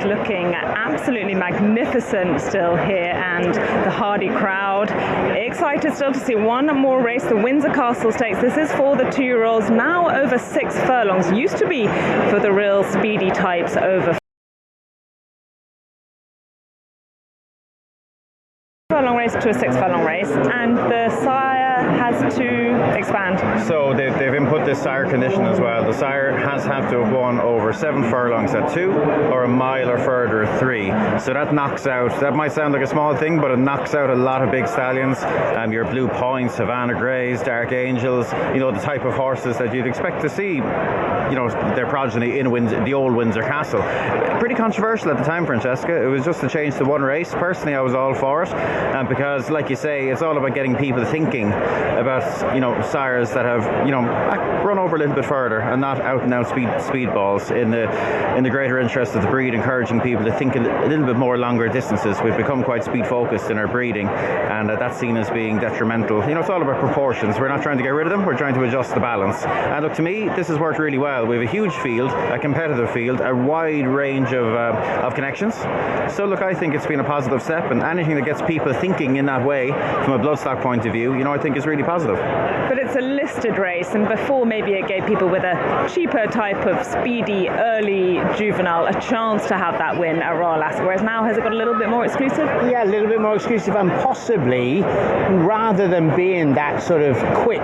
looking absolutely magnificent still here, and the hardy crowd excited still to see one more race, the Windsor Castle Stakes. This is for the 2-year-olds, now over 6 furlongs. Used to be for the real speedy types over furlong race to a 6 furlong race, and the sire has to expand. So they've input this sire condition as well. The sire has had to have won over 7 furlongs at 2 or a mile or further at 3. So that knocks out, that might sound like a small thing, but it knocks out a lot of big stallions. Your Blue Points, Havana Greys, Dark Angels, the type of horses that you'd expect to see, their progeny in Windsor, the old Windsor Castle. Pretty controversial at the time, Francesca. It was just a change to one race. Personally, I was all for it, because, like you say, it's all about getting people thinking about sires that have run over a little bit further and not out and out speedballs in the greater interest of the breed, encouraging people to think a little bit more longer distances. We've become quite speed focused in our breeding, and that's seen as being detrimental. It's all about proportions. We're not trying to get rid of them, we're trying to adjust the balance. And look, to me, this has worked really well. We have a huge field, a competitive field, a wide range of connections. So look, I think it's been a positive step, and anything that gets people thinking in that way from a bloodstock point of view, I think is really positive. But it's a listed race, and before maybe it gave people with a cheaper type of speedy early juvenile a chance to have that win at Royal Ascot, whereas now has it got a little bit more exclusive? Yeah, a little bit more exclusive, and possibly, rather than being that sort of quick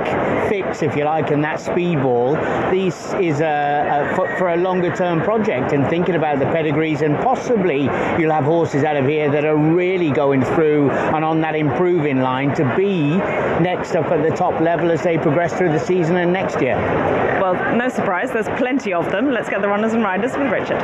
fix, if you like, and that speedball, this is for a longer term project, and thinking about the pedigrees, and possibly you'll have horses out of here that are really going through and on that improving line to be next up at the top level as they progress through the season and next year. Well, no surprise, there's plenty of them. Let's get the runners and riders with Richard.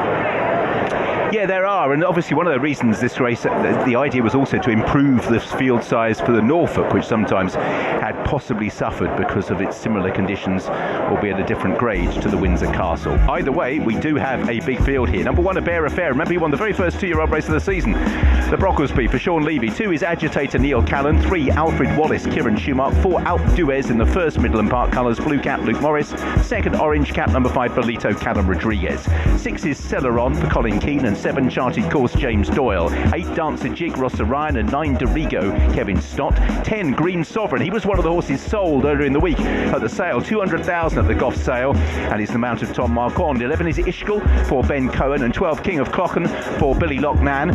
Yeah, there are, and obviously one of the reasons this race, the idea was also to improve the field size for the Norfolk, which sometimes had possibly suffered because of its similar conditions, albeit a different grade to the Windsor Castle. Either way, we do have a big field here. Number 1, A Bear Affair. Remember, he won the very first 2-year-old race of the season. The Brocklesby for Sean Levy. 2 is Agitator Neil Callan. 3, Alfred Wallace, Kieran Schumacher. 4, Alp Duez in the first Midland Park colours. Blue Cap, Luke Morris. 2nd, Orange Cap, number 5, Bolito, Callum Rodriguez. 6 is Celeron for Colin Keane, and 7, Charted Course, James Doyle. 8, Dancer Jig, Ross Orion, and 9, Dorigo, Kevin Stott. 10, Green Sovereign. He was one of the horses sold earlier in the week at the sale. 200,000 at the Goff sale, and he's the mount of Tom Marquand. 11 is Ishkal for Ben Cohen, and 12, King of Clocken for Billy Lockman.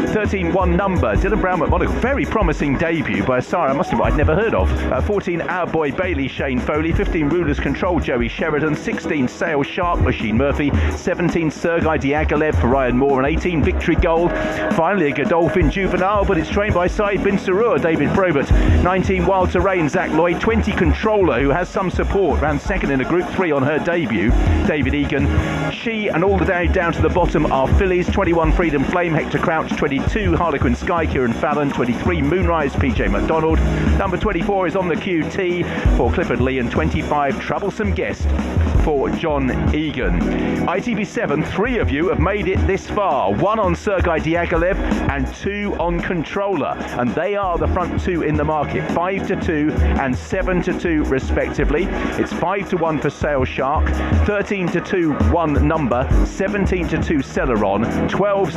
13, One Number, Dylan Brown McMonagh. Very promising debut by a sire I must admit I'd never heard of. 14, Our Boy Bailey, Shane Foley. 15, Rulers Control, Joey Sheridan. 16, Sail Shark, Machine Murphy. 17, Sergei Diaghilev for Ryan Moore, and 18, Victory Gold. Finally, a Godolphin Juvenile, but it's trained by Said Bin Sarur, David Probert. 19, Wild Terrain, Zach Lloyd. 20, Controller, who has some support, ran second in a Group 3 on her debut, David Egan. She and all the way down to the bottom are fillies. 21, Freedom Flame, Hector Crouch. 22, Harlequin Sky, Kieran Fallon. 23, Moonrise, PJ McDonald. Number 24 is On the QT for Clifford Lee, and 25, Troublesome Guest for John Egan. ITV7, 3 of you have made it this far. 1 on Sergei Diaghilev and 2 on Controller, and they are the front 2 in the market, 5-2 and 7-2 respectively. It's 5-1 for Sail Shark, 13-2 One Number, 17-2 Celeron, 12's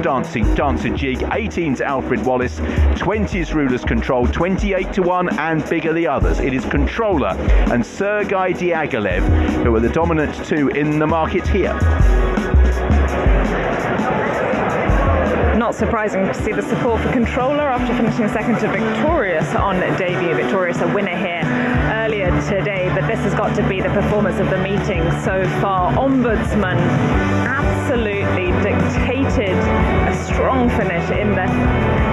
Dancer Jig, 18's Alfred Wallace, 20's Rulers Control, 28-1 and bigger the others. It is Controller and Sergei Diaghilev who are the dominant 2 in the market here. Not surprising to see the support for Controller after finishing second to Victorious on debut. Victorious a winner here earlier today, but this has got to be the performance of the meeting so far. Ombudsman absolutely dictated a strong finish in the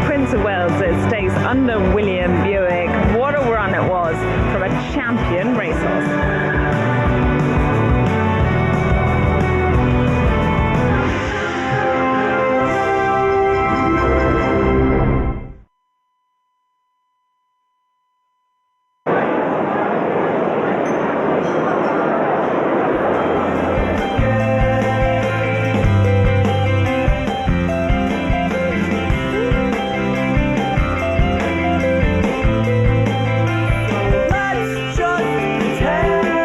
Prince of Wales Stakes under William Buick. What a run it was from a champion racehorse. Let's just pretend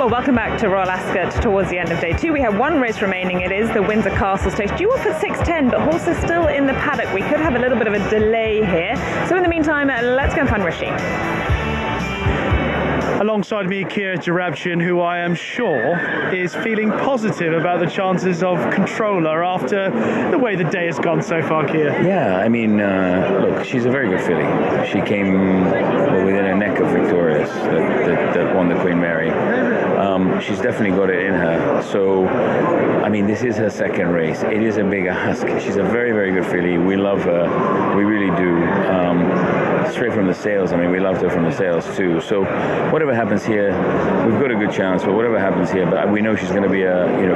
Well, welcome back to Royal Ascot towards the end of day 2. We have one race remaining. It is the Windsor Castle Stakes, due up at 6:10, but horses still in the paddock. We could have a little bit of a delay here. So in the meantime, let's go and find Rishi. Alongside me, Kira Jarabshin, who I am sure is feeling positive about the chances of controller after the way the day has gone so far, Kira. Yeah, I mean, look, she's a very good filly. She came within a neck of Victorious that won the Queen Mary. She's definitely got it in her. So, I mean, this is her second race. It is a big ask. She's a very, very good filly. We love her. We really do. Straight from the sales. I mean, we loved her from the sales too. So, whatever happens here, we've got a good chance. But whatever happens here, but we know she's going to be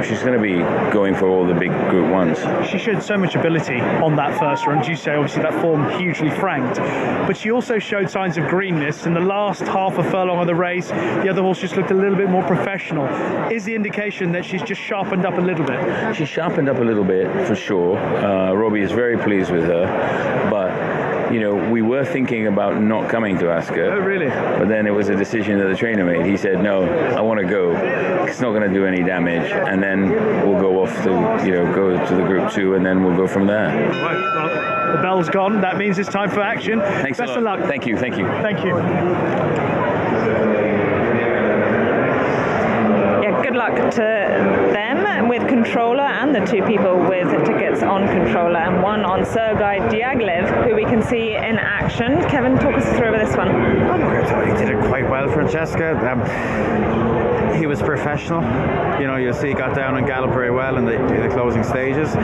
she's going to be going for all the big Group 1s. She showed so much ability on that first run. As you say, obviously that form hugely franked, but she also showed signs of greenness in the last half a furlong of the race. The other horse just looked a little bit more professional. Is the indication that she's just sharpened up a little bit? She's sharpened up a little bit for sure. Robbie is very pleased with her, but we were thinking about not coming to Ascot. Oh, really? But then it was a decision that the trainer made. He said, no, I want to go. It's not going to do any damage. And then we'll go off to, go to the Group 2, and then we'll go from there. Right, well, the bell's gone. That means it's time for action. Thanks Best a lot. of luck. Thank you. Thank you. Yeah, good luck to them with controller and the two people with tickets on controller, and one on Sergei Diaghilev, who we can see in action. Kevin, talk us through this one. I thought he did it quite well, Francesca. He was professional. You'll see he got down and galloped very well in the closing stages.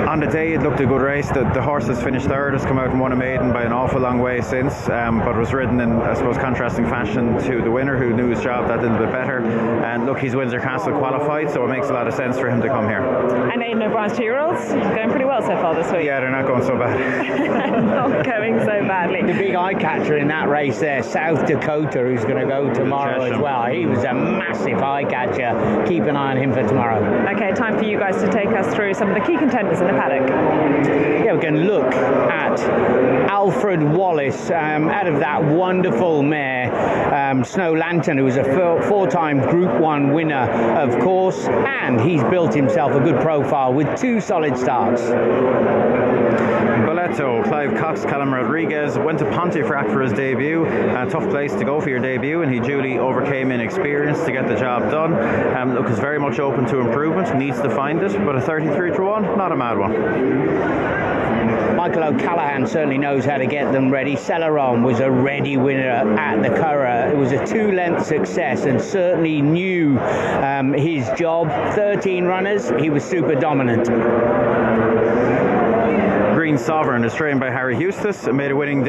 On the day, it looked a good race. The horse has finished third, has come out and won a maiden by an awful long way since, but was ridden in, I suppose, contrasting fashion to the winner, who knew his job that little bit better. And look, he's Windsor Castle qualified, so it makes a lot of sense for him to come here. And Aidan O'Brien's 2-year-olds going pretty well so far this week. Yeah, they're not going so bad. Not going so badly. The big eye catcher in that race there, South Dakota, who's going to go tomorrow as well. He was a massive eye catcher. Keep an eye on him for tomorrow. Okay, time for you guys to take us through some of the key contenders in the paddock. Yeah, we can look at Alfred Wallace out of that wonderful mare, Snow Lantern, who was a four-time Group 1 winner, of course, and he's built himself a good profile with 2 solid starts. Boleto, Clive Cox, Callum Rodriguez went to Pontefract for his debut. A tough place to go for your debut, and he duly overcame inexperience to get the job done. Look, is very much open to improvement, needs to find it, but a 33-1, not a mad one. Michael O'Callaghan certainly knows how to get them ready. Celeron was a ready winner at the Curragh. It was a 2-length success and certainly knew his job. 13 runners, he was super dominant. Green Sovereign is trained by Harry Eustace, made a winning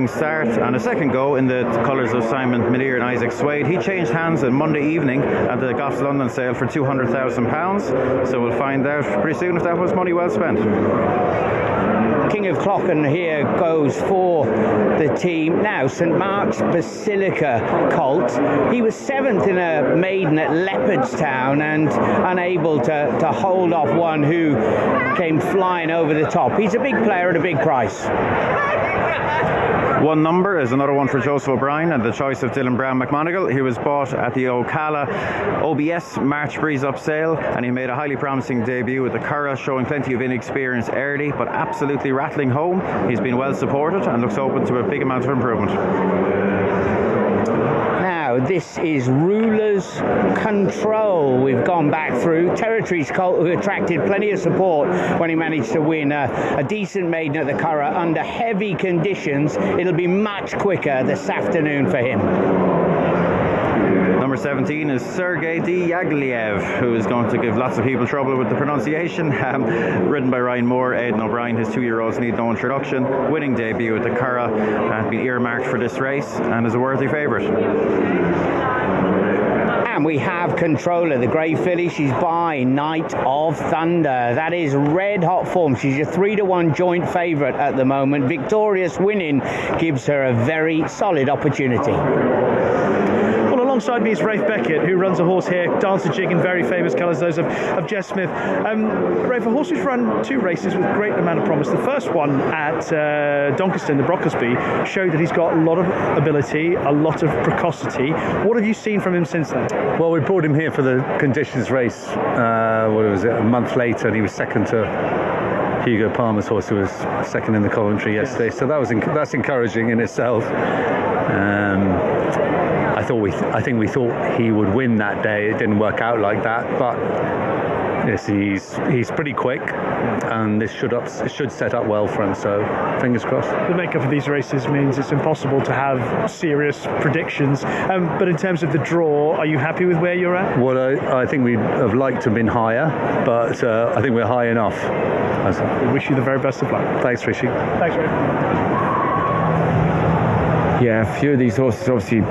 start on a second go in the colours of Simon Minier and Isaac Swade. He changed hands on Monday evening at the Goffs London sale for £200,000, so we'll find out pretty soon if that was money well spent. King of Clocken here goes for the team. Now, St Mark's Basilica colt. He was 7th in a maiden at Leopardstown and unable to hold off one who came flying over the top. He's a big player at a big price. One number is another one for Joseph O'Brien and the choice of Dylan Brown McMonigal. He was bought at the Ocala OBS March Breeze up sale, and he made a highly promising debut with the Curragh, showing plenty of inexperience early, but absolutely rattling home. He's been well supported and looks open to a big amount of improvement. This is Ruler's Control. We've gone back through Territory's colt, who attracted plenty of support when he managed to win a decent maiden at the Curragh under heavy conditions. It'll be much quicker this afternoon for him. Number 17 is Sergei Diaghilev, who is going to give lots of people trouble with the pronunciation. Ridden by Ryan Moore, Aidan O'Brien, his 2-year-olds need no introduction. Winning debut at the Curragh, has been earmarked for this race and is a worthy favourite. And we have Controller, the grey filly. She's by Night of Thunder. That is red hot form. She's a 3-1 joint favourite at the moment. Victorious winning gives her a very solid opportunity. alongside me is Rafe Beckett, who runs a horse here, Dancer Jig, in very famous colours, those of Jess Smith. Rafe, a horse who's run 2 races with great amount of promise. The first one at Doncaster, the Brocklesby, showed that he's got a lot of ability, a lot of precocity. What have you seen from him since then? Well, we brought him here for the conditions race, what was it, a month later, and he was second to Hugo Palmer's horse, who was second in the Coventry yesterday. So that's encouraging in itself. I think we thought he would win that day. It didn't work out like that, but yes, he's pretty quick, and this should set up well for him. So fingers crossed. The makeup of these races means it's impossible to have serious predictions. But in terms of the draw, are you happy with where you're at? Well, I think we'd have liked to have been higher, but I think we're high enough. We wish you the very best of luck. Thanks, Rishi. Thanks, Ray. Yeah, a few of these horses, obviously,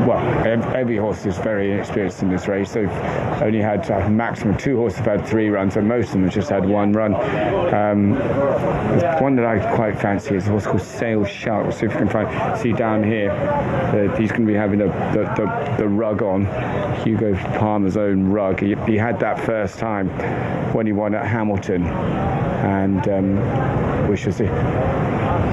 well, every horse is very inexperienced in this race. They've only had a maximum 2 horses have had 3 runs, and most of them have just had 1 run. One that I quite fancy is a horse called Sail Shark. We'll see if we can see down here. He's going to be having the rug on, Hugo Palmer's own rug. He had that first time when he won at Hamilton, and we shall see.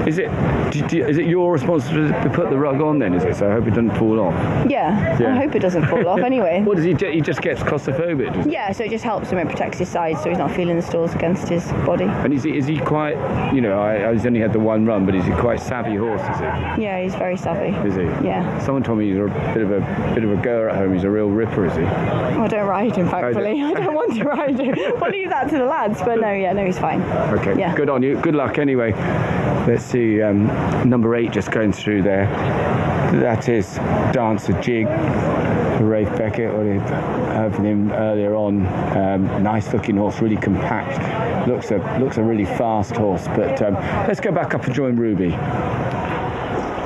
Is it your responsibility to put the rug on then, is it? So I hope it doesn't fall off. Yeah. I hope it doesn't fall off anyway. What does he do? He just gets claustrophobic, does he? Yeah, so it just helps him, it protects his side so he's not feeling the stalls against his body. And is he quite, he's only had the 1 run, but is he quite savvy horse, is he? Yeah, he's very savvy. Is he? Yeah. Someone told me he's a bit of a goer at home. He's a real ripper, is he? Oh, I don't ride him, thankfully. I don't want to ride him. I'll leave that to the lads, but no, he's fine. Okay, yeah. Good on you. Good luck anyway. Let's see, number 8 just going through there. That is Dancer Jig, Rafe Beckett. We heard from him earlier on. Nice looking horse, really compact. Looks a really fast horse. But let's go back up and join Ruby.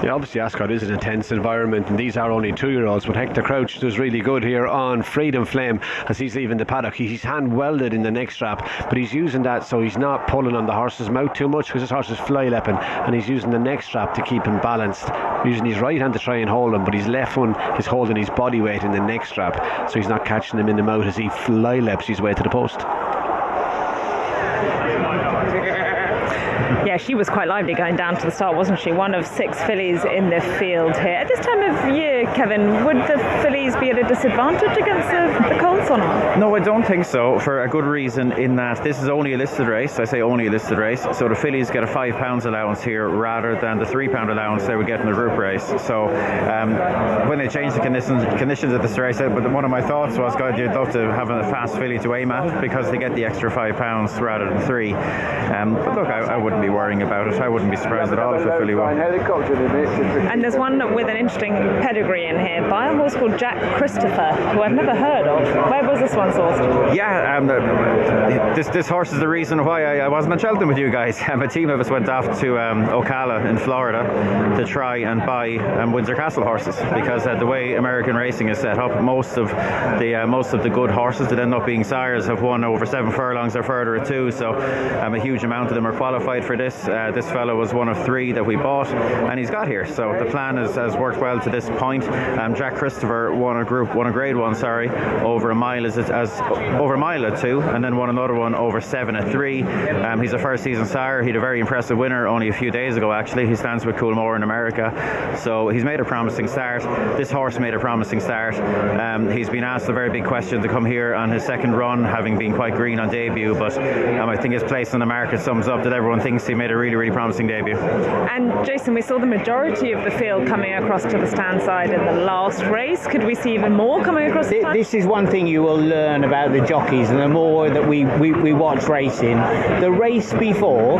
Yeah, obviously Ascot is an intense environment, and these are only 2-year-olds, but Hector Crouch does really good here on Freedom Flame as he's leaving the paddock. He's hand welded in the neck strap, but he's using that so he's not pulling on the horse's mouth too much, because his horse is fly leaping, and he's using the neck strap to keep him balanced, using his right hand to try and hold him, but his left one is holding his body weight in the neck strap, so he's not catching him in the mouth as he fly leaps his way to the post. Yeah, she was quite lively going down to the start, wasn't she? One of 6 fillies in the field here. At this time of year, Kevin, would the fillies be at a disadvantage against the colts or not? No, I don't think so, for a good reason, in that this is only a listed race. I say only a listed race, so the fillies get a £5 allowance here rather than the £3 allowance they would get in the group race. So when they changed the conditions of this race, but one of my thoughts was, God, you'd love to have a fast filly to aim at it because they get the extra £5 rather than 3. But look, I wouldn't be worrying about it. I wouldn't be surprised at all if a filly won. And there's one with an interesting pedigree in here by a horse called Jack Christopher, who I've never heard of. Where was this one sourced? Yeah, this horse is the reason why I wasn't at Cheltenham with you guys. A team of us went off to Ocala in Florida to try and buy Windsor Castle horses, because the way American racing is set up, most of the good horses that end up being sires have won over 7 furlongs or further at 2. So a huge amount of them are qualified for this. This fellow was one of 3 that we bought, and he's got here. So the plan has worked well to this point. Jack Christopher won a grade 1, over a mile over a mile at 2, and then won another one over 7 at 3. He's a first season sire. He had a very impressive winner only a few days ago, actually. He stands with Coolmore in America. So he's made a promising start. This horse made a promising start. He's been asked a very big question to come here on his second run, having been quite green on debut, but I think his place in the market sums up that everyone thinks he made a really, really promising debut. And Jason, we saw the majority of the field coming across to the stand side in the last race. Could we see even more coming across the stand? This is one thing you will learn about the jockeys, and the more that we watch racing. The race before,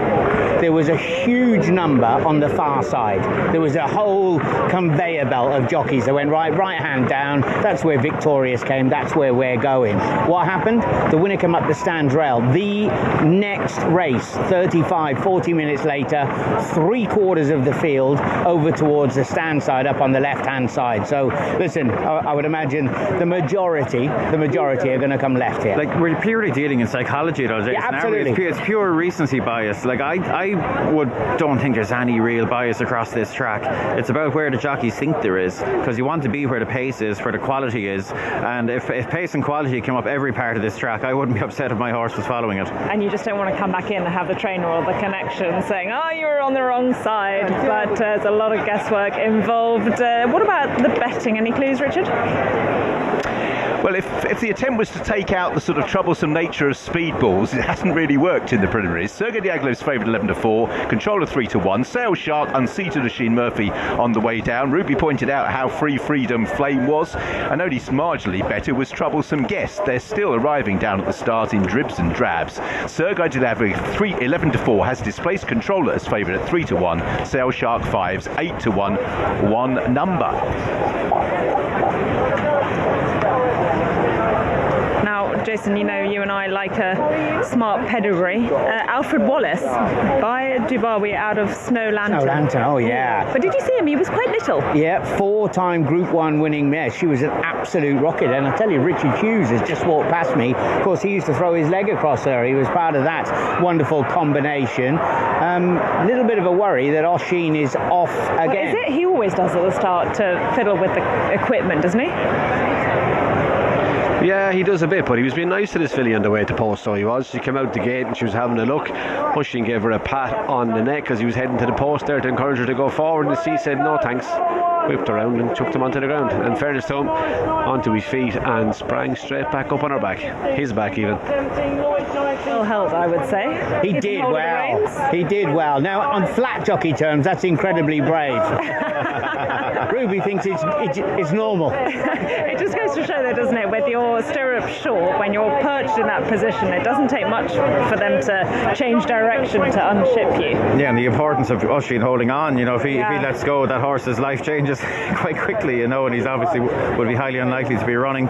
there was a huge number on the far side. There was a whole conveyor belt of jockeys that went right hand down. That's where Victorious came. That's where we're going. What happened? The winner came up the stand rail. The next race, 35, 40 20 minutes later, 3/4 of the field over towards the stand side up on the left-hand side. So listen, I would imagine the majority are going to come left here. Like, we're purely dealing in psychology though, Jason. Yeah, absolutely. It's pure recency bias. Like, I don't think there's any real bias across this track. It's about where the jockeys think there is, because you want to be where the pace is, where the quality is, and if pace and quality came up every part of this track, I wouldn't be upset if my horse was following it. And you just don't want to come back in and have the trainer or the connection saying, oh, you were on the wrong side, but there's a lot of guesswork involved. What about the betting? Any clues, Richard? Well, if the attempt was to take out the sort of troublesome nature of speedballs, it hasn't really worked in the preliminaries. Sergei Diaghilev's favoured 11-4, Controller 3-1, Sail Shark unseated Oisin Murphy on the way down. Ruby pointed out how free Freedom Flame was, and only marginally better was Troublesome Guest. They're still arriving down at the start in dribs and drabs. Sergei Diaghilev 11-4 has displaced Controller as favoured at 3-1, Sail Shark 5's 8-1, one number. Jason, you know, you and I like a smart pedigree. Alfred Wallace by Dubawi out of Snow Lantern. Snow Lantern, oh yeah. But did you see him? He was quite little. Yeah, 4-time Group 1 winning mare. She was an absolute rocket. And I tell you, Richard Hughes has just walked past me. Of course, he used to throw his leg across her. He was part of that wonderful combination. A little bit of a worry that Oisin is off again. Is it? He always does at the start to fiddle with the equipment, doesn't he? Yeah, he does a bit, but he was being nice to this filly on the way to post, so he was. She came out the gate and she was having a look. Oisin gave her a pat on the neck as he was heading to the post there to encourage her to go forward, and she said no thanks, whipped around and chucked him onto the ground. And fairness to him, onto his feet and sprang straight back up on her back. His back even. Well held, I would say. He did well. He did well. Now, on flat jockey terms, that's incredibly brave. Ruby thinks it's normal. It just goes to show, though, doesn't it, with your stirrup short, when you're perched in that position, it doesn't take much for them to change direction to unship you. Yeah, and the importance of Oisin holding on. You know, if he lets go, that horse's life changes quite quickly. You know, and he's obviously would be highly unlikely to be running.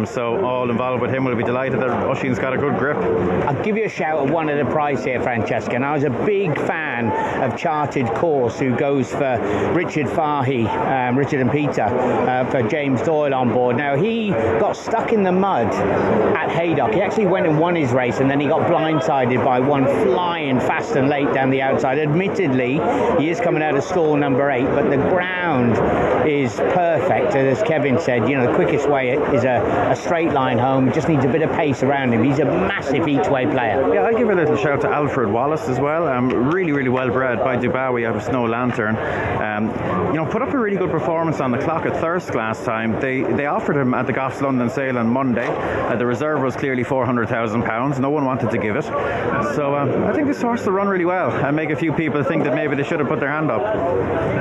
So all involved with him will be delighted that Oisin's got a good grip. I'll give you a shout at one of the prize here, Francesca. And I was a big fan of Charted Course, who goes for Richard Fahey, Richard and Peter, for James Doyle on board. Now, he got stuck in the mud at Haydock. He actually went and won his race, and then he got blindsided by one flying fast and late down the outside. Admittedly, he is coming out of stall number 8, but the ground is perfect. As Kevin said, you know, the quickest way is a straight line home. Just needs a bit of pace around him. He's a massive each-way player. Yeah, I give a little shout to Alfred Wallace as well. Really, really well bred by Dubawi out of Snow Lantern. You know, put up a really good performance on the clock at Thirsk last time. They offered him at the Goffs London sale on Monday. The reserve was clearly £400,000. No one wanted to give it. So I think this horse will run really well and make a few people think that maybe they should have put their hand up.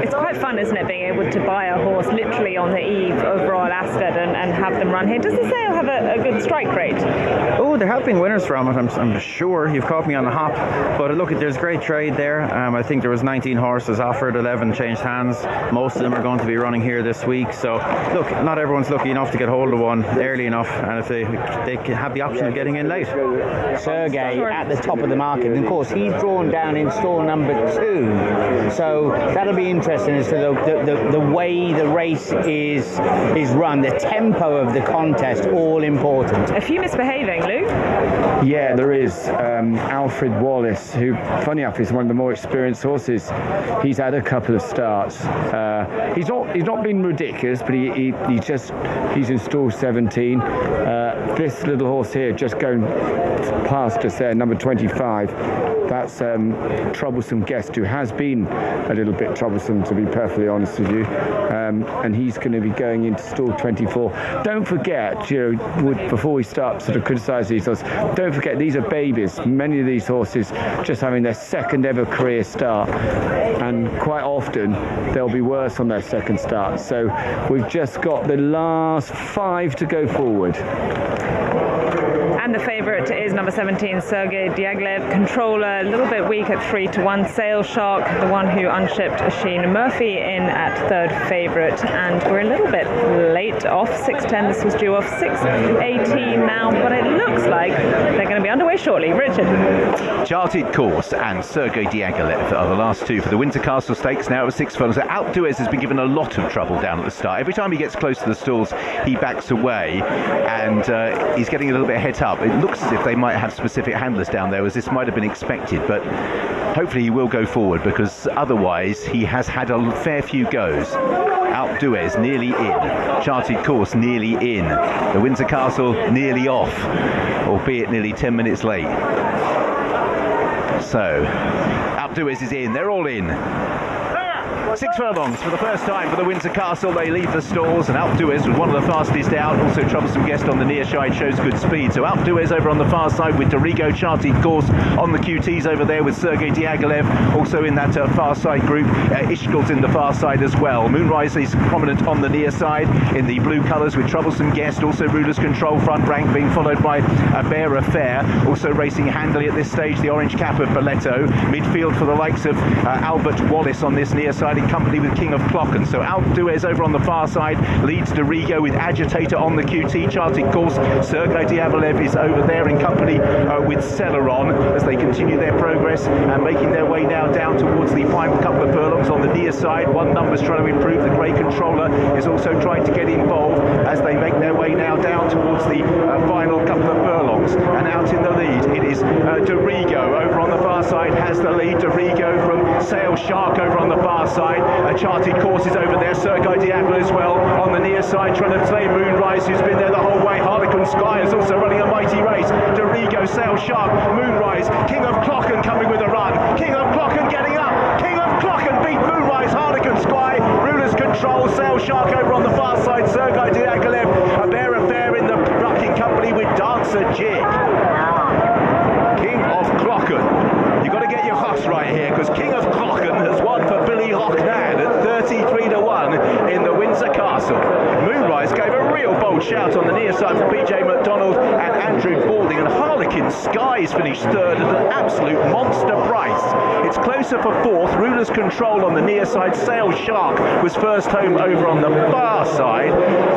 It's quite fun, isn't it, being able to buy a horse literally on the eve of Royal Ascot and have them run here. Does the sale have a good strike rate? Oh, there have been winners from it, I'm sure. You've caught me on the hop. But look, there's great trade there. I think there was 19 horses offered, 11 changed hands. Most of them are going to be running here this week. So look, not everyone's lucky enough to get hold of one early enough, and if they can have the option of getting in late. Sergei at the top of the market, and of course he's drawn down in stall number 2, so that'll be interesting as to the way the race is run, the tempo of the contest, all important. A few misbehaving, Lou? Yeah, there is. Alfred Wallace, who, funny enough, is one of the more experienced horses. He's had a couple of starts. He's not been ridiculous, but he's in stall 17. This little horse here, just going past us there, number 25. That's Troublesome Guest, who has been a little bit troublesome, to be perfectly honest with you. And he's going to be going into stall 24. Don't forget, you know, before we start sort of criticising these horses, don't forget these are babies. Many of these horses just having their second ever career start, and quite often they'll be worse on their second start. So we've just got the last 5 to go forward. And the favourite is number 17, Sergei Diaghilev. Controller, a little bit weak at 3-1. Sail Shark, the one who unshipped Sheen Murphy, in at third favourite. And we're a little bit late off 6:10. This was due off 6:18 now, but it looks like they're going to be underway shortly. Richard. Charted Course and Sergei Diaghilev are the last two for the Windsor Castle Stakes, now at 6 furlongs. Outdoors has been given a lot of trouble down at the start. Every time he gets close to the stalls, he backs away, and he's getting a little bit head up. It looks as if they might have specific handlers down there, as this might have been expected, but hopefully he will go forward, because otherwise he has had a fair few goes. Outdoors nearly in, Charted Course nearly in, the Windsor Castle nearly off, albeit nearly 10 minutes late. So, Outdoors is in, they're all in. 6 furlongs for the first time for the Windsor Castle. They leave the stalls, and Outdoors was one of the fastest out. Also Troublesome Guest on the near side shows good speed. So Outdoors over on the far side with Dorigo. Charted Course on the QTs over there with Sergei Diaghilev. Also in that far side group, Ishkal's in the far side as well. Moonrise is prominent on the near side in the blue colours with Troublesome Guest. Also Ruler's Control front rank, being followed by A Bear Affair. Also racing handily at this stage, the orange cap of Balletto. Midfield for the likes of Albert Wallace on this near side, in company with King of Clocken. So Outdoors over on the far side leads Dorigo with Agitator on the QT. Charted Course, Sergei Diaghilev is over there in company with Celeron as they continue their progress and making their way now down towards the final couple of furlongs on the near side. One number's trying to improve. The Grey Controller is also trying to get involved as they make their way now down towards the final couple of furlongs. And out in the lead it is Dorigo over on the far side has the lead. Dorigo from Sail Shark over on the far side. Charted Course is over there. Sergei Diaghilev as well on the near side trying to play Moonrise, who's been there the whole way. Harlequin Sky is also running a mighty race. Dorigo, Sail Shark, Moonrise, King of Clocken coming with a run. King of Clocken getting up. King of Clocken beat Moonrise. Harlequin Sky, Ruler's Control, Sail Shark over on the far side. Sergei Diaghilev, A Bear Affair in the ruck in company with Dancer Jig. King of Clocken. You've got to get your horse right here, because King of Clocken has won for Billy Lochnan at 33-1 in the Windsor Castle. Moonrise gave a real bold shout on the near side for PJ McDonald and Andrew Balding, and Harlequin Skies finished third at an absolute monster price. It's closer for fourth. Ruler's Control on the near side. Sail Shark was first home over on the far side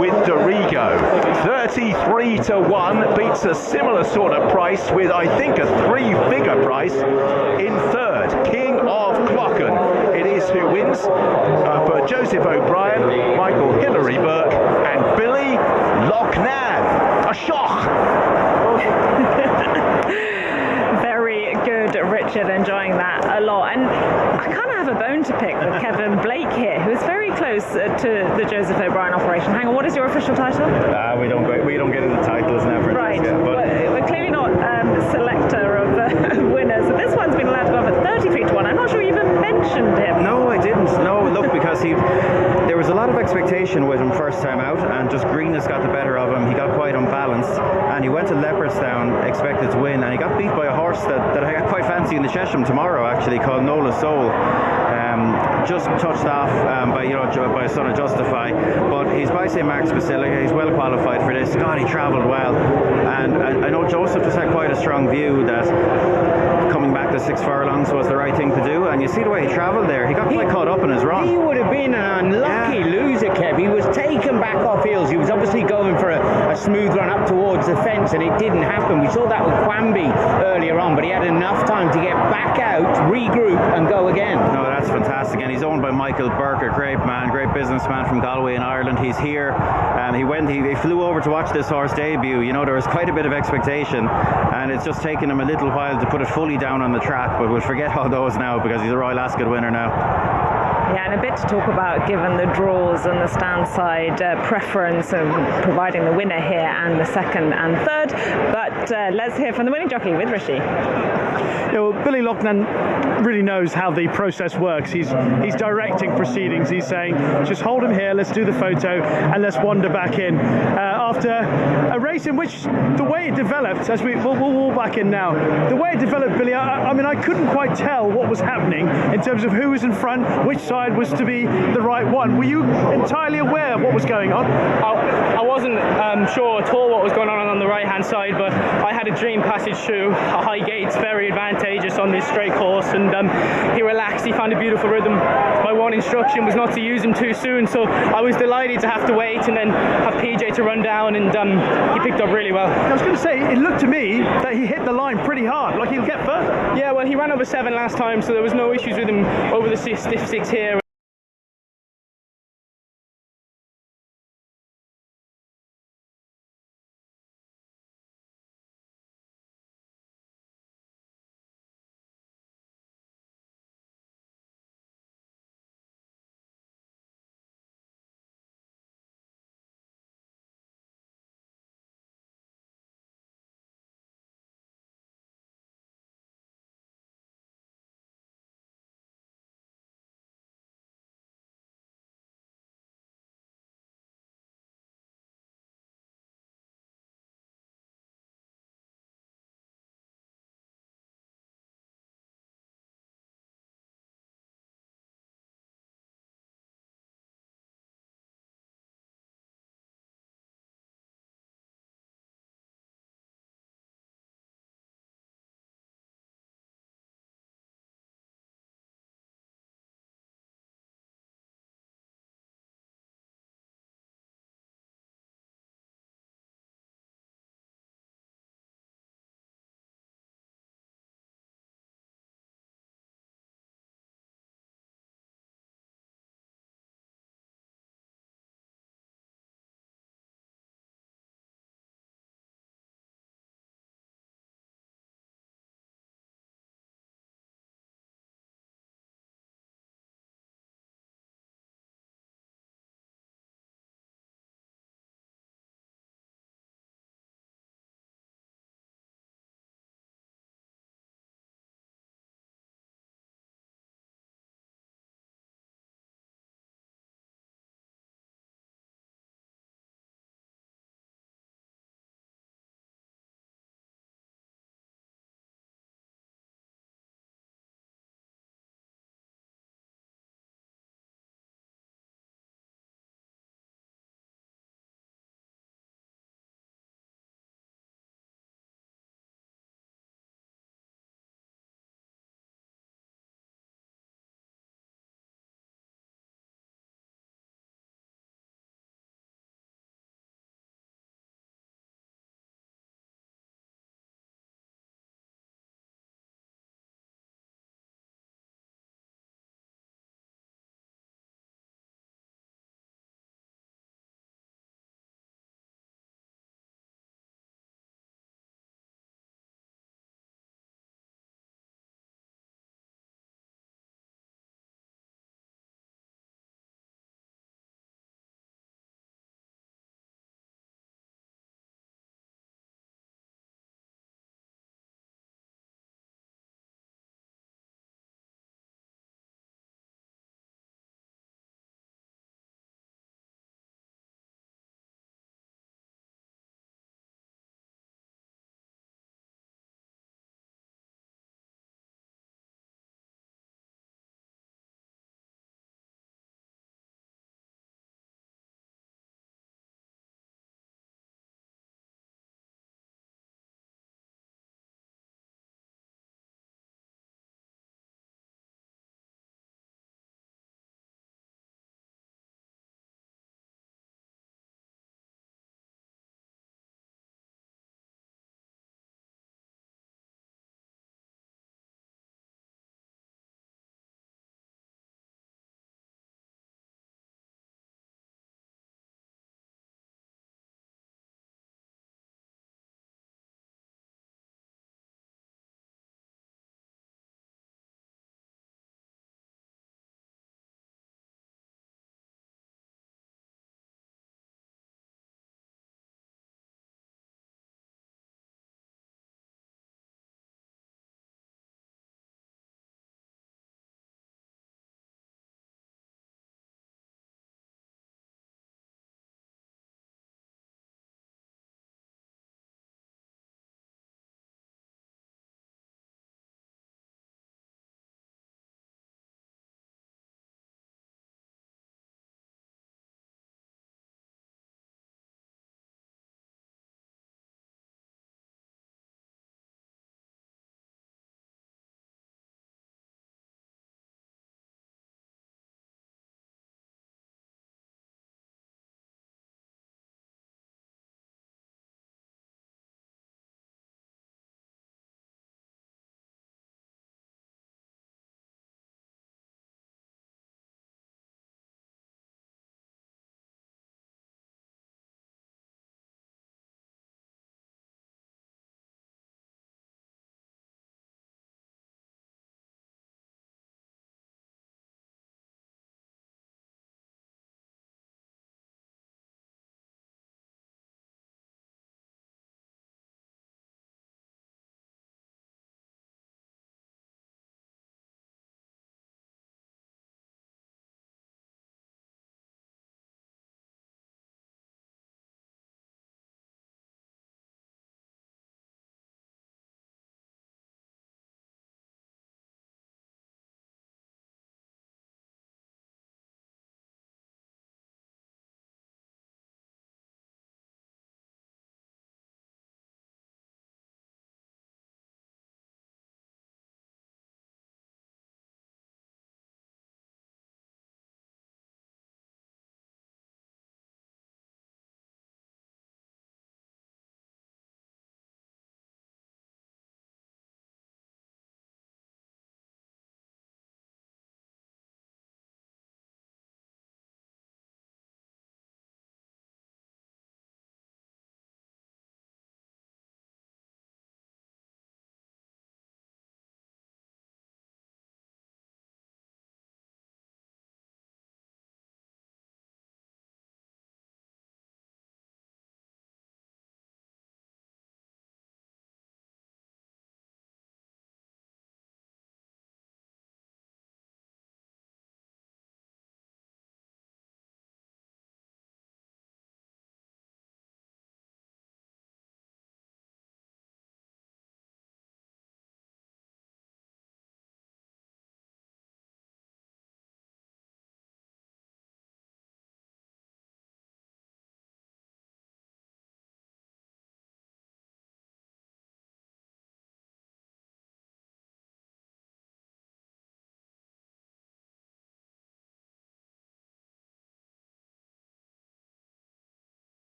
with Dorigo. 33-1 beats a similar sort of price with, I think, a 3-figure price in third. King of Clocken. It is who wins for Joseph O'Brien, Michael Hilary Burke and Billy Lochnan. A shock! Very good, Richard, enjoying that a lot. And I kind of have a bone to pick with Kevin Blake here, who is very close to the Joseph O'Brien operation. Hang on, what is your official title? We don't get into titles now. Right, but we're clearly not selector of winners. So this one's been allowed to go up at 33-1. I'm not sure you even mentioned him. No, I didn't. No, look, because there was a lot of expectation with him first time out, and just greenness got the better of him. He got quite unbalanced, and he went to Leopardstown expected to win, and he got beat by a horse that I got quite fancy in the Chesham tomorrow, actually, called Nola Soul. Just touched off by a Son of Justify, but he's by St Mark's Basilica. He's well qualified for this. God, he travelled well, and I know Joseph just had quite a strong view that coming back to 6 furlongs was the right thing to do, and you see the way he travelled there. He got quite caught up in his run. He would have been an unlucky loser, Kev. He was taken back off heels. He was obviously going for a smooth run up towards the fence, and it didn't happen. We saw that with Quamby earlier on, but he had enough time to get back out, regroup, and go again. No, that's fantastic, and he's owned by Michael Burke, a great man, great businessman from Galway in Ireland. He's here. He flew over to watch this horse debut. You know, there was quite a bit of expectation, and it's just taken him a little while to put it fully down on the track, but we'll forget all those now because he's a Royal Ascot winner now. Yeah, and a bit to talk about given the draws and the stand side preference of providing the winner here and the second and third. But let's hear from the winning jockey with Rishi. Yeah, well, Billy Loughnane really knows how the process works. He's directing proceedings. He's saying, just hold him here, let's do the photo, and let's wander back in. After a race in which the way it developed, as we'll walk back in now, the way it developed, Billy, I mean, I couldn't quite tell what was happening in terms of who was in front, which side was to be the right one. Were you entirely aware of what was going on? I wasn't sure at all what was going on the right-hand side, but I had a Dream Passage shoe, a high gates, very advantageous on this straight course, and he relaxed, he found a beautiful rhythm. My one instruction was not to use him too soon, so I was delighted to have to wait and then have PJ to run down, and he picked up really well. I was going to say, it looked to me that he hit the line pretty hard, like he'll get further. Yeah, well, he ran over 7 last time, so there was no issues with him over the stiff 6 here.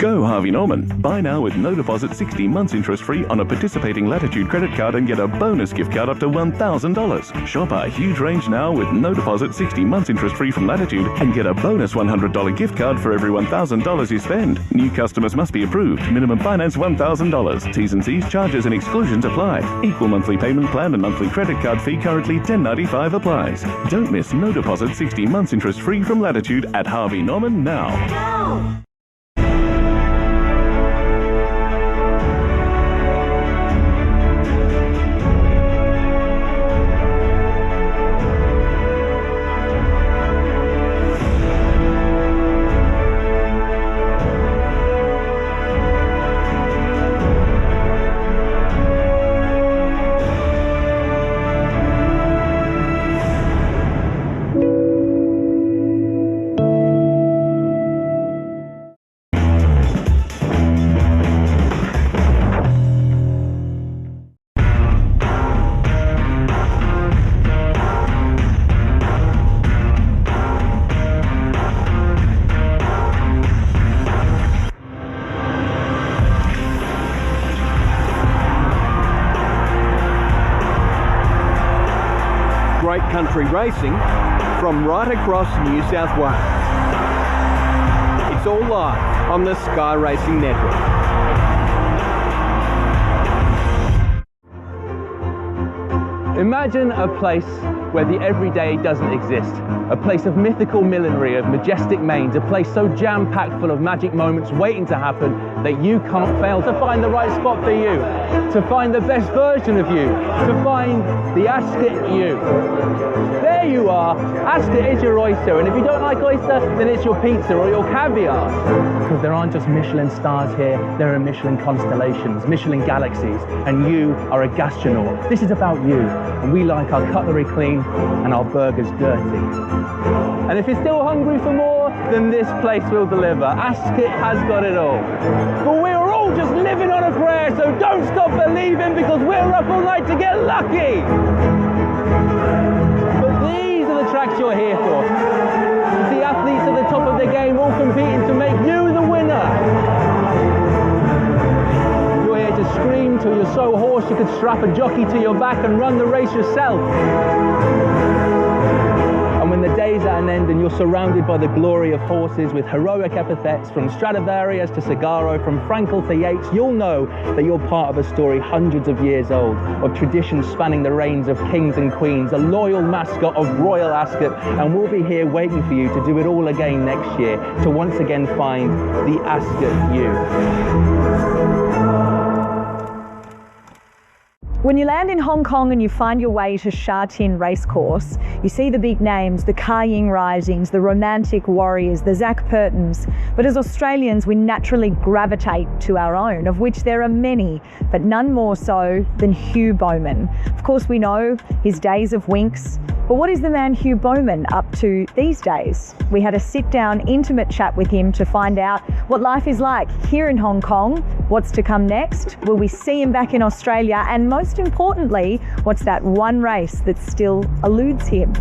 Go Harvey Norman. Buy now with no deposit, 16 months interest free on a participating Latitude credit card and get a bonus gift card up to $1,000. Shop our huge range now with no deposit, 16 months interest free from Latitude and get a bonus $100 gift card for every $1,000 you spend. New customers must be approved. Minimum finance $1,000. T's and C's, charges and exclusions apply. Equal monthly payment plan and monthly credit card fee currently $10.95 applies. Don't miss no deposit, 16 months interest free from Latitude at Harvey Norman now. Great country racing from right across New South Wales. It's all live on the Sky Racing Network. Imagine a place where the everyday doesn't exist. A place of mythical millinery, of majestic manes, a place so jam-packed full of magic moments waiting to happen that you can't fail to find the right spot for you, to find the best version of you, to find the ASCOT you. There you are. ASCOT is your oyster, and if you don't like oyster, then it's your pizza or your caviar. Because there aren't just Michelin stars here, there are Michelin constellations, Michelin galaxies, and you are a gastronaut. This is about you, and we like our cutlery clean and our burgers dirty. And if you're still hungry for more, then this place will deliver. ASCOT has got it all. But we're all just living on a prayer, so don't stop believing, because we're up all night to get lucky. But these are the tracks you're here for. The athletes at the top of their game all competing to make you the winner. You're here to scream till you're so hoarse you could strap a jockey to your back and run the race yourself. And when the day's at an end and you're surrounded by the glory of horses with heroic epithets from Stradivarius to Cigaro, from Frankel to Yates, you'll know that you're part of a story hundreds of years old, of traditions spanning the reigns of kings and queens, a loyal mascot of Royal ASCOT, and we'll be here waiting for you to do it all again next year, to once again find the ASCOT you. When you land in Hong Kong and you find your way to Sha Tin Racecourse, you see the big names, the Ka Ying Risings, the Romantic Warriors, the Zac Purtons. But as Australians, we naturally gravitate to our own, of which there are many, but none more so than Hugh Bowman. Of course, we know his days of Winx, but what is the man Hugh Bowman up to these days? We had a sit-down, intimate chat with him to find out what life is like here in Hong Kong, what's to come next, will we see him back in Australia, and most importantly, what's that one race that still eludes him?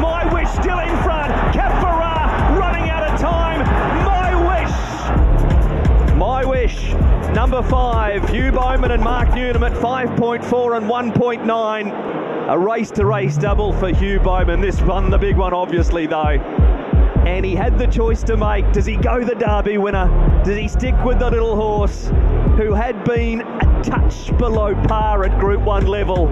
My Wish still in front. Kefara running out of time. My Wish, number 5. Hugh Bowman and Mark Newnham at 5.4 and 1.9. A race-to-race double for Hugh Bowman. This one, the big one, obviously, though. And he had the choice to make. Does he go the Derby winner? Does he stick with the little horse who had been a touch below par at Group 1 level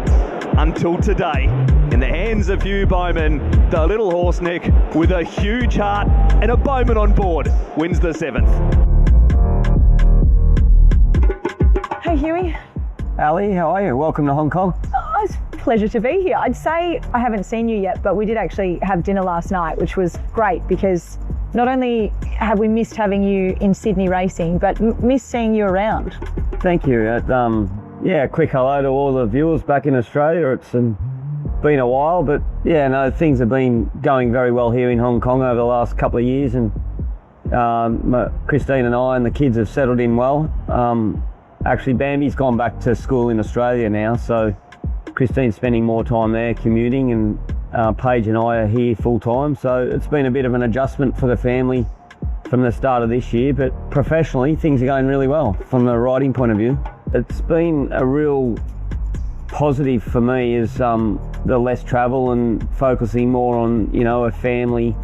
until today? In the hands of Hugh Bowman, the little horse, Nick, with a huge heart and a Bowman on board, wins the 7th. Hey Hughie. Ali, how are you? Welcome to Hong Kong. Oh, it's a pleasure to be here. I'd say I haven't seen you yet, but we did actually have dinner last night, which was great because not only have we missed having you in Sydney racing, but missed seeing you around. Thank you. Yeah, quick hello to all the viewers back in Australia. It's been a while, but yeah, no, things have been going very well here in Hong Kong over the last couple of years, and Christine and I and the kids have settled in well. Actually, Bambi's gone back to school in Australia now, so Christine's spending more time there commuting, and Paige and I are here full time, so it's been a bit of an adjustment for the family from the start of this year, but professionally things are going really well from the riding point of view. It's been a real positive for me is the less travel and focusing more on, you know, a family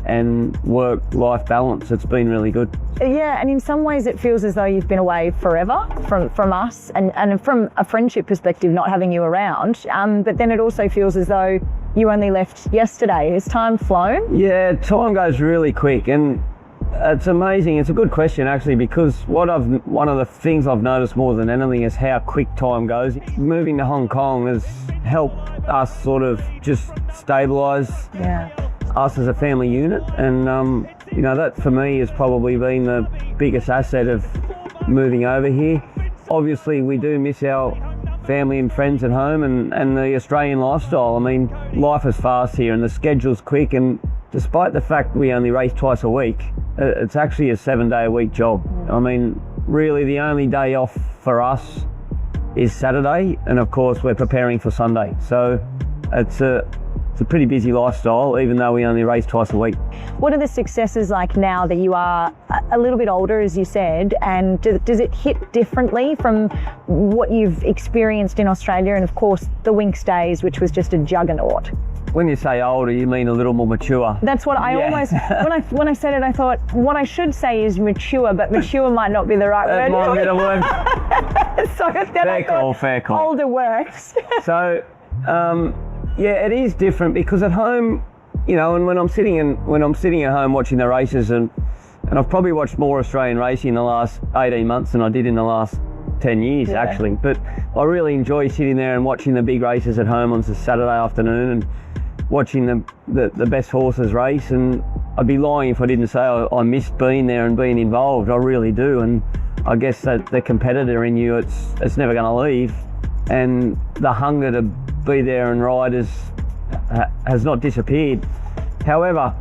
and work-life balance. It's been really good. Yeah, and in some ways it feels as though you've been away forever from us, and from a friendship perspective, not having you around. But then it also feels as though you only left yesterday. Has time flown? Yeah, time goes really quick, and it's amazing. It's a good question actually, because one of the things I've noticed more than anything is how quick time goes. Moving to Hong Kong has helped us sort of just stabilise us as a family unit, and you know, that for me has probably been the biggest asset of moving over here. Obviously we do miss our family and friends at home and the Australian lifestyle. I mean, life is fast here and the schedule's quick, and despite the fact we only race twice a week, it's actually a 7-day-a-week job. I mean, really the only day off for us is Saturday, and of course we're preparing for Sunday. So it's a pretty busy lifestyle, even though we only race twice a week. What are the successes like now that you are a little bit older, as you said, and does it hit differently from what you've experienced in Australia and of course the Winx days, which was just a juggernaut? When you say older, you mean a little more mature. That's what I almost, when I said it, I thought what I should say is mature, but mature might not be the right word. That might be the word. So then fair call. Older works. So, yeah, it is different because at home, you know, and when I'm sitting at home watching the races, and I've probably watched more Australian racing in the last 18 months than I did in the last 10 years actually. But I really enjoy sitting there and watching the big races at home on Saturday afternoon and watching the best horses race, and I'd be lying if I didn't say I missed being there and being involved. I really do, and I guess that the competitor in you, it's never going to leave, and the hunger to be there and ride has not disappeared. However,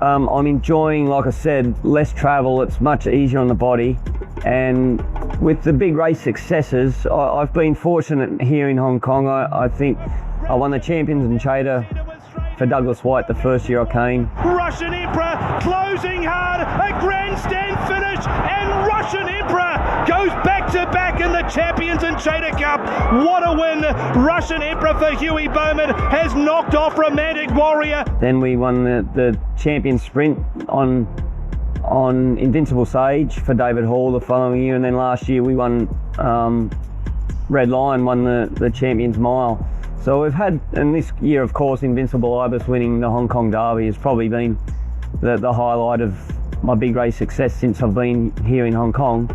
I'm enjoying, like I said, less travel. It's much easier on the body, and with the big race successes, I've been fortunate here in Hong Kong. I think I won the Champions in Chater for Douglas White the first year I came. Russian Emperor closing hard, a grandstand finish, and Russian Emperor goes back-to-back in the Champions and Chater Cup. What a win! Russian Emperor for Huey Bowman has knocked off Romantic Warrior. Then we won the Champion Sprint on Invincible Sage for David Hall the following year, and then last year we won Red Lion won the Champions Mile. So we've had, and this year of course Invincible Ibis winning the Hong Kong Derby has probably been the highlight of my big race success since I've been here in Hong Kong.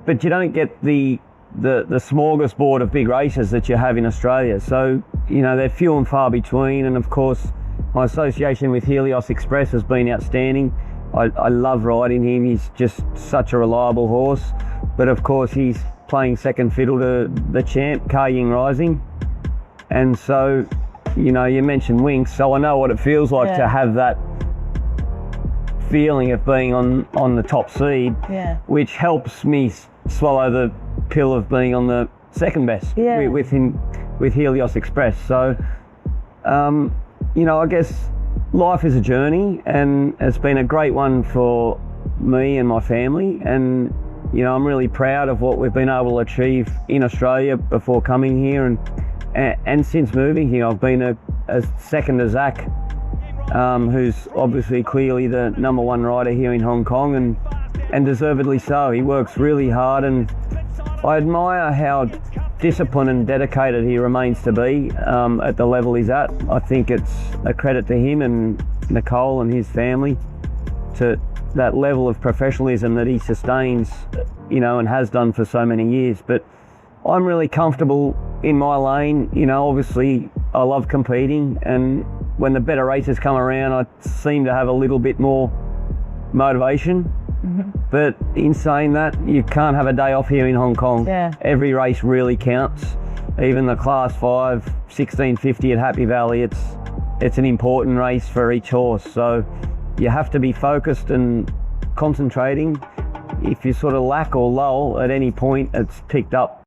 But you don't get the smorgasbord of big races that you have in Australia. So, you know, they're few and far between, and of course my association with Helios Express has been outstanding. I love riding him. He's just such a reliable horse. But of course he's playing second fiddle to the champ, Ka Ying Rising. And so, you know, you mentioned Winx, so I know what it feels like to have that feeling of being on the top seed, which helps me swallow the pill of being on the second best with Helios Express. So, you know, I guess life is a journey, and it's been a great one for me and my family, and you know, I'm really proud of what we've been able to achieve in Australia before coming here, and since moving here. I've been a second to Zach, who's obviously clearly the #1 rider here in Hong Kong, and deservedly so. He works really hard, and I admire how disciplined and dedicated he remains to be at the level he's at. I think it's a credit to him and Nicole and his family to that level of professionalism that he sustains, you know, and has done for so many years. But I'm really comfortable in my lane. You know, obviously I love competing, and when the better races come around, I seem to have a little bit more motivation. But in saying that, you can't have a day off here in Hong Kong. Every race really counts. Even the Class 5 1650 at Happy Valley, it's an important race for each horse. So you have to be focused and concentrating. If you sort of lack or lull at any point, it's picked up.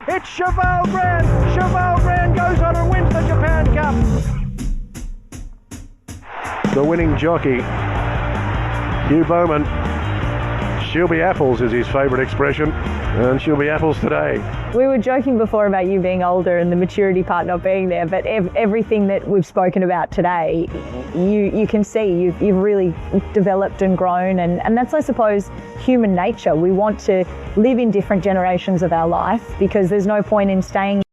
It's Cheval Grand. Cheval Grand goes on and wins the Japan Cup. the winning jockey, Hugh Bowman. She'll be apples is his favourite expression, and she'll be apples today. We were joking before about you being older and the maturity part not being there, but everything that we've spoken about today, you can see you've really developed and grown, and that's, I suppose, human nature. We want to live in different generations of our life because there's no point in staying